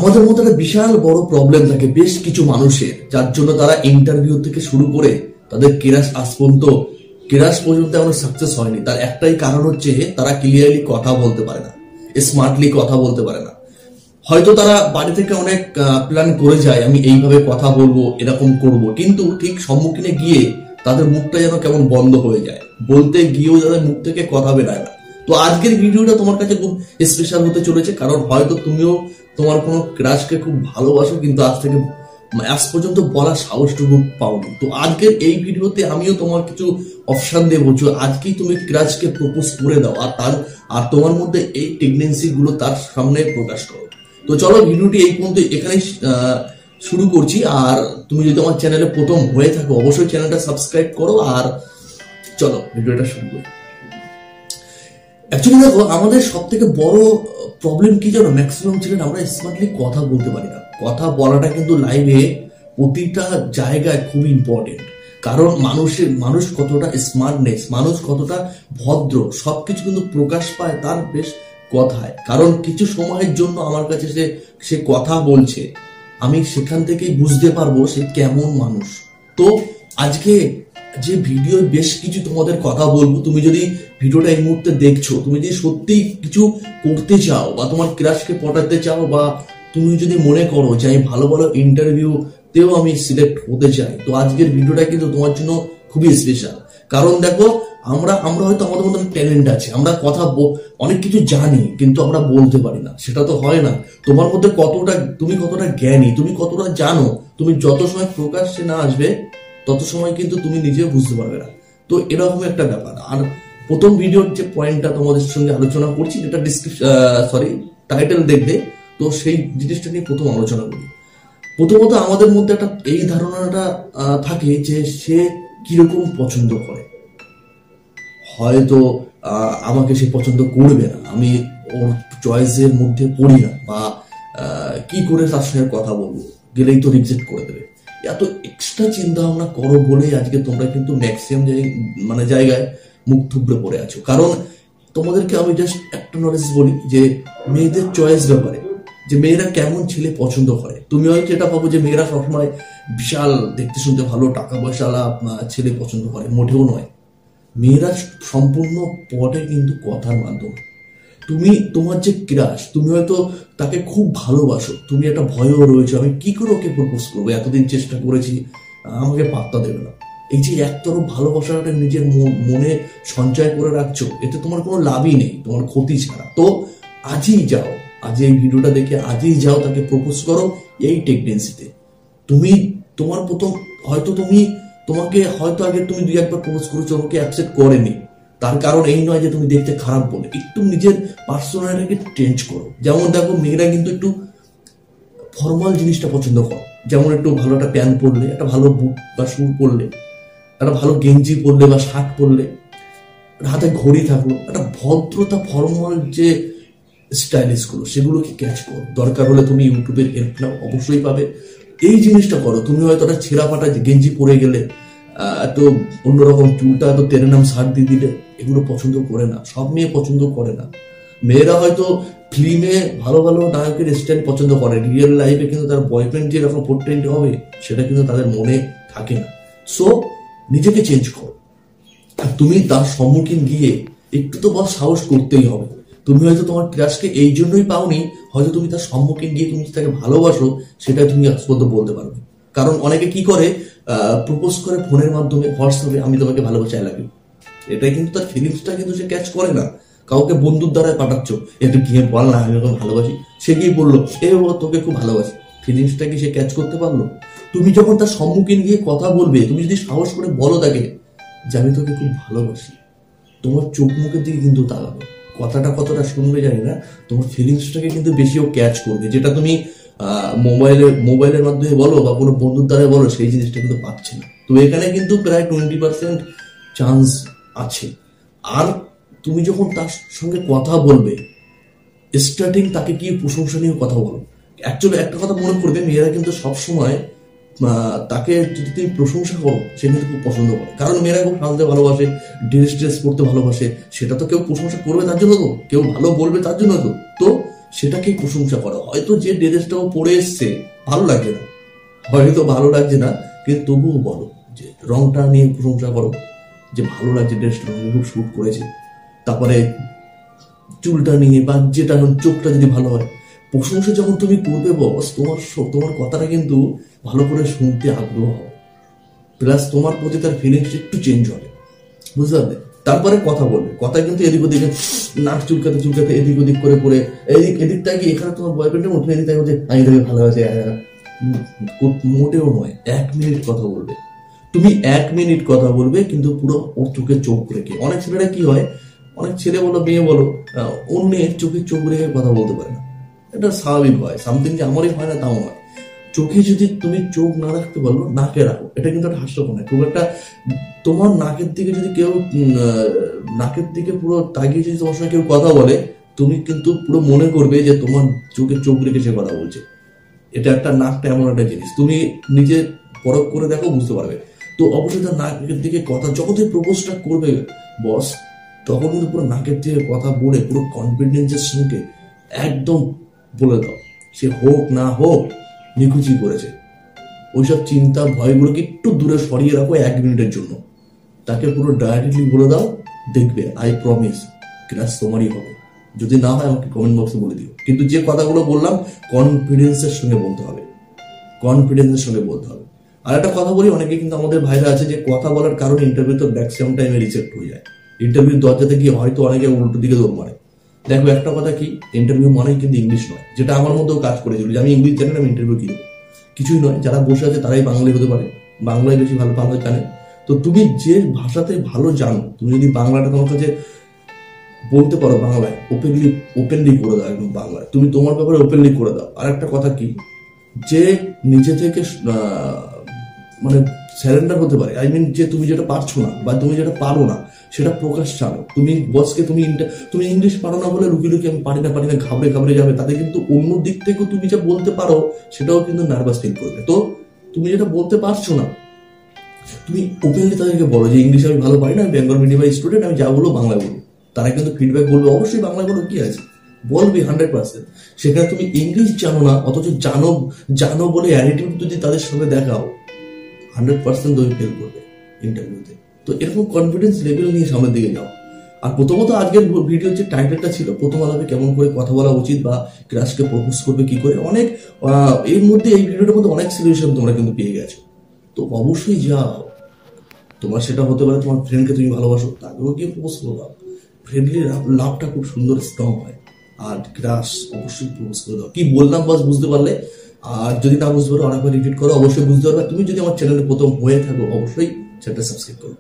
আমাদের মধ্যে একটা বিশাল বড় প্রবলেম থাকে বেশ কিছু মানুষের, যার জন্য তারা ইন্টারভিউ থেকে শুরু করে তাদের কেরাস পর্যন্ত এখনো সাকসেস হয়নি। তার একটাই কারণ হচ্ছে তারা ক্লিয়ারলি কথা বলতে পারে না, স্মার্টলি কথা বলতে পারে না। হয়তো তারা বাড়ি থেকে অনেক প্ল্যান করে যায়, আমি এইভাবে কথা বলবো, এরকম করব, কিন্তু ঠিক সম্মুখীনে গিয়ে তাদের মুখটা যেন কেমন বন্ধ হয়ে যায়, বলতে গিয়েও তাদের মুখ থেকে কথা বেরায় না। তো আজকের ভিডিওটা তোমার কাছে খুব স্পেশাল হতে চলেছে, কারণ হয়তো তুমিও তোমার কোনো ক্রাশকে খুব ভালোবাসো, কিন্তু আজ পর্যন্ত বলার সাহসটুকু পাওনি। তো আজকের এই ভিডিওতে আমিও তোমার কিছু অপশন দেবো, আজকেই তুমি ক্রাশকে প্রপোজ করে দাও আর তোমার মধ্যে এই টেন্ডেন্সি গুলো তার সামনে প্রকাশ করো। তো চলো ভিডিওটি এই পর্যন্ত এখানেই শুরু করছি। আর তুমি যদি আমার চ্যানেলে প্রথম হয়ে থাকো অবশ্যই চ্যানেলটা সাবস্ক্রাইব করো। আর চলো ভিডিওটা শুরু করি। অ্যাকচুয়ালি দেখো, আমাদের সব থেকে বড় প্রবলেম কি জানো, ম্যাক্সিমাম ছেলেরা আমরা স্মার্টলি কথা বলতে পারি না। কথা বলাটা কিন্তু লাইভে প্রতিটা জায়গায় খুবই ইম্পর্টেন্ট, কারণ মানুষ কতটা স্মার্টনেস, মানুষ কতটা ভদ্র, সবকিছু কিন্তু প্রকাশ পায় তার বেশ কথায়। কারণ কিছু সময়ের জন্য আমার কাছে সে কথা বলছে, আমি সেখান থেকেই বুঝতে পারবো সে কেমন মানুষ। তো আজকে যে ভিডিও বেশ কিছু তোমাদের কথা বলবো, তুমি যদি ভিডিওটা এই মুহূর্তে দেখছো, তুমি যদি সত্যি কিছু করতে চাও বা তোমার ক্রাশকে পটাতে চাও, বা তুমি যদি মনে করো যে আমি ভালো ভালো ইন্টারভিউতেও আমি সিলেক্ট হতে চাই, তো আজকের ভিডিওটা কিন্তু তোমার জন্য খুবই স্পেশাল। কারণ দেখো, আমরা হয়তো আমাদের মধ্যে ট্যালেন্ট আছে, আমরা অনেক কিছু জানি, কিন্তু আমরা বলতে পারি না। সেটা তো হয় না। তোমার মধ্যে তুমি কতটা জ্ঞানী, তুমি কতটা জানো, তুমি যত সময় প্রকাশ্যে না আসবে তত সময় কিন্তু তুমি নিজেও বুঝতে পারবে না। তো এরকম একটা ব্যাপার। আর প্রথম ভিডিওর যে পয়েন্টটা তোমাদের সঙ্গে আলোচনা করছি, যেটা টাইটেল দেখবে, তো সেই জিনিসটা নিয়ে প্রথম আলোচনা করি। প্রথমত আমাদের মধ্যে একটা এই ধারণাটা থাকে যে সে কিরকম পছন্দ করে। হয়তো আমাকে সে পছন্দ করবে না, আমি ওর চয়েসের মধ্যে পড়ি না, বা কি করে তার সঙ্গে কথা বলবো, গেলেই তো রিজেক্ট করে দেবে। এত এক্সট্রা চিন্তা ভাবনা করো বলেই আজকে তোমরা কিন্তু ম্যাক্সিমাম জায়গায় মুখ থুবড়ে পড়ে আছো। কারণ তোমাদেরকে আমি জাস্ট একটা নলেজ বলি যে মেয়েদের চয়েস ব্যাপারে, যে মেয়েরা কেমন ছেলে পছন্দ করে। তুমি হয়তো এটা ভাবো যে মেয়েরা সবসময় বিশাল দেখতে শুনতে ভালো টাকা পয়সাওয়ালা ছেলে পছন্দ করে, মোটেও নয়। মেয়েরা সম্পূর্ণ পটে কিন্তু কথার মাধ্যমে। তোমার যে ক্রাশ, তুমি হয়তো তাকে খুব ভালোবাসো, তুমি একটা ভয়ও রয়েছে, আমি কি করে ওকে প্রপোজ করবো, এতদিন চেষ্টা করেছি, আমাকে পাত্তা দেবে না। এই যে একতরফ ভালোবাসাটা নিজের মনে সঞ্চয় করে রাখছো, এতে তোমার কোনো লাভই নেই, তোমার ক্ষতি ছাড়া। তো আজই যাও, আজ এই ভিডিওটা দেখে আজই যাও, তাকে প্রপোজ করো এই টেন্ডেন্সিতে। তোমার প্রথম তোমাকে হয়তো আগে তুমি 2-1বার প্রপোজ করেছো, ওকে অ্যাকসেপ্ট করেনি, তার কারণ এই নয় যে তুমি দেখতে খারাপ বলে। একটু নিজের পার্সোনালিটিকে চেঞ্জ করো। যেমন দেখো, মেয়েরা কিন্তু একটু ফর্মাল জিনিসটা পছন্দ করো, যেমন একটু ভালো একটা প্যান্ট পরলে, একটা ভালো বুট বা শু পরলে, একটা ভালো গেঞ্জি পরলে বা শার্ট পরলে, হাতে ঘড়ি থাকলো, একটা ভদ্রতা ফর্মাল যে স্টাইলিশ গুলো, সেগুলোকে ক্যাচ করো। দরকার হলে তুমি ইউটিউবের হেল্প নাও, অবশ্যই পাবে। এই জিনিসটা করো। তুমি হয়তো একটা ছেঁড়া ফাটা গেঞ্জি পরে গেলে, এত অন্যরকম চুলটা এত টেনে নাম শার্ট দিয়ে দিলে, এগুলো পছন্দ করে না, সব মেয়ে পছন্দ করে না। মেয়েরা হয়তো ফিল্মে ভালো ভালো নায়কের স্টাইল পছন্দ করে, রিয়েল লাইফে কিন্তু তার বয়ফ্রেন্ড যেরকম পোর্ট্রেট হবে সেটা কিন্তু তাদের মনে থাকে না। সো নিজেকে চেঞ্জ করো। আর তুমি তার সম্মুখীন গিয়ে একটু তো সাহস করতেই হবে। তুমি হয়তো তোমার ক্রাশকে এই জন্যই পাওনি, হয়তো তুমি তার সম্মুখীন গিয়ে তুমি তাকে ভালোবাসো, সেটা তুমি আজ পর্যন্ত বলতে পারবে। কারণ অনেকে কি করে, প্রপোজ করে ফোনের মাধ্যমে, হোয়াটসঅ্যাপে, আমি তোমাকে ভালোবাসি, আই লাভ ইউ। এটা কিন্তু তার ফিলিংসটা কিন্তু সে ক্যাচ করে না। কাউকে বন্ধুর দ্বারায় পাঠাচ্ছ, একটু গিয়ে বল না আমি ওকে ভালোবাসি, সে গিয়ে বললো তোকে খুব ভালোবাসি, ফিলিংসটা কি সে ক্যাচ করতে পারলো? তুমি যখন তার সম্মুখীন গিয়ে কথা বলবে, তুমি যদি সাহস করে বলো তাকে যে আমি তোকে খুব ভালোবাসি, তোমার চোখ মুখের দিকে কিন্তু তাকাবে। কথাটা কতটা শুনবে জানি না, তোমার ফিলিংসটাকে কিন্তু বেশিও ক্যাচ করবে। যেটা তুমি মোবাইলের মাধ্যমে বলো বা কোনো বন্ধুর দ্বারা বলো, সেই জিনিসটা কিন্তু পাচ্ছে না। তো এখানে কিন্তু প্রায় 20% চান্স আছে। আর তুমি যখন তার সঙ্গে কথা বলবে, স্টার্টিং তাকে কি প্রশংসনীয় কথা বলো। অ্যাকচুয়ালি একটা কথা মনে করবে, মেয়েরা কিন্তু সবসময় তাকে যদি তুমি প্রশংসা করো, সে কিন্তু খুব পছন্দ করে। কারণ মেয়েরা খুব সাজতে ভালোবাসে, ড্রেস পরতে ভালোবাসে, সেটা তো কেউ প্রশংসা করবে তার জন্য, তো কেউ ভালো বলবে তার জন্য। তো সেটাকে প্রশংসা করো। হয়তো যে ড্রেসটাও পরে এসছে ভালো লাগছে না, হয়তো ভালো লাগছে না, কিন্তু তবুও বলো যে রংটা নিয়ে প্রশংসা করো যে ভালো লাগছে, ড্রেসটা খুব শুট করেছে। তারপরে চুলটা নিয়ে বা যেটা চোখটা যদি ভালো হয়, প্রশংসা যখন তুমি করবে বস, তোমার কথাটা কিন্তু ভালো করে শুনতে আগ্রহ হবে, প্লাস তোমার প্রতি তার ফিলিংস একটু চেঞ্জ হবে, বুঝতে পারলে? তারপরে কথা বলবে, কথা কিন্তু এদিক ওদিকে নাক চুলকাতে চুলকাতে এদিক ওদিক করে এদিকটা কি এখানে তোমার বয়ফ্রেন্ডের মধ্যে এদিক থেকে বলছে আমি তাকে ভালোবাসি, মোটেও নয়। 1 মিনিট কথা বলবে তুমি, 1 মিনিট কথা বলবে, কিন্তু পুরো ওর চোখে চোখ রেখে। অনেক ছেলেরা কি হয়, অনেক ছেলে বলো মেয়ে বলো, অন্যের চোখে চোখ রেখে কথা বলতে পারে না, এটা স্বাভাবিক হয়, সামথিং যে আমারই হয় না তাও নয়। চোখে যদি তুমি চোখ না রাখতে পারো, নাকে রাখো, এটা কিন্তু একটা হাস্যকর নয় খুব একটা। তোমার নাকের দিকে যদি কেউ নাকের দিকে পুরো তাকিয়ে যদি তোমার সঙ্গে কেউ কথা বলে, তুমি কিন্তু পুরো মনে করবে যে তোমার চোখে চোখ রেখে সে কথা বলছে। এটা একটা, নাকটা এমন একটা জিনিস, তুমি নিজে পরখ করে দেখো, বুঝতে পারবে। তো অবশ্যই তার নাকের দিকে কথা, যখন তুমি প্রপোজটা করবে বস, তখন কিন্তু পুরো নাকের দিকে কথা বলে পুরো কনফিডেন্সের সঙ্গে একদম বলে দাও, সে হোক না হোক নিখুঁজি করেছে। ওইসব চিন্তা ভয়গুলোকে একটু দূরে সরিয়ে রাখো 1 মিনিটের জন্য, তাকে পুরো ডাইরেক্টলি বলে দাও, দেখবে আই প্রমিস ক্রাশ তোমারই হবে। যদি না হয় আমাকে কমেন্ট বক্সে বলে দিও, কিন্তু যে কথাগুলো বললাম কনফিডেন্সের সঙ্গে বলতে হবে, কনফিডেন্সের সঙ্গে বলতে হবে। আর একটা কথা বলি, অনেকে কিন্তু আমাদের ভাইরা আছে যে কথা বলার কারণে ইন্টারভিউ তো ম্যাক্সিমাম টাইমে রিজেক্ট হয়ে যায়। ইন্টারভিউ দরজাতে গিয়ে হয়তো অনেকে উল্টো দিকে দৌড় মারে। দেখো একটা কথা কি, ইন্টারভিউ মানেই কিন্তু ইংলিশ নয়, যেটা আমার মধ্যেও কাজ করেছিল যে আমি ইংলিশ জানি না, আমি ইন্টারভিউ কি দেবো, কিছুই নয়। যারা বসে আছে তারাই বাংলায় হতে পারে, বাংলায় বেশি ভালো ভালো জানে। তো তুমি যে ভাষাতে ভালো জানো, তুমি যদি বাংলাটা তোমার কাছে বলতে পারো, বাংলায় ওপেনলি করে দাও, একদম বাংলায় তুমি তোমার ব্যাপারে ওপেনলি করে দাও। আর একটা কথা কি, যে নিজে থেকে মানে স্যারেন্ডার হতে পারে, আই মিন যে তুমি যেটা পারছো না বা তুমি যেটা পারো না সেটা প্রকাশ চাও। তুমি বসকে তুমি ইংলিশ পারো না বলে লুকিয়ে লুকিয়ে আমি পারি না ঘাবড়ে যাবে, তাতে কিন্তু অন্য দিক থেকেও তুমি যা বলতে পারো সেটাও কিন্তু নার্ভাস ফিল করবে। তো তুমি যেটা বলতে পারছো না, তুমি ওপেনলি তাদেরকে বলো যে ইংলিশ আমি ভালো পারি না, আমি বেঙ্গল মিডিয়ামের স্টুডেন্ট, আমি যা বলবো বাংলায় বলবো। তারা কিন্তু ফিডব্যাক বলবে অবশ্যই বাংলায় বলো, কি আছে বলবি 100%। সেখানে তুমি ইংলিশ জানো না, অথচ জানো বলে অ্যাটিটিউড যদি তাদের সঙ্গে দেখাও, 100% তুমি ফেল করবে ইন্টারভিউতে। তো এরকম কনফিডেন্স লেভেল নিয়ে সামনের দিকে যাও। আর প্রথমত আজকের ভিডিও যে টাইটেলটা ছিল, প্রথম আলাপে কেমন করে কথা বলা উচিত বা ক্রাশকে প্রপোজ করবে কি করে, অনেক এর মধ্যে এই ভিডিওটার মধ্যে অনেক সলিউশন তোমরা কিন্তু পেয়ে গেছো। তো অবশ্যই যাও, তোমার সেটা হতে পারে তোমার ফ্রেন্ডকে তুমি ভালোবাসো, তাকেও গিয়ে প্রপোজ করে দাও। ফ্রেন্ডলি লাভটা খুব সুন্দর স্ট্রং হয়। আর ক্রাশ অবশ্যই প্রপোজ করে দাও। কি বললাম বাস বুঝতে পারলে? আর যদি না বুঝতে পারো অনেকবার রিপিট করো, অবশ্যই বুঝতে পারবে। তুমি যদি আমার চ্যানেলে প্রথম হয়ে থাকো, অবশ্যই চ্যানেলটা সাবস্ক্রাইব করো।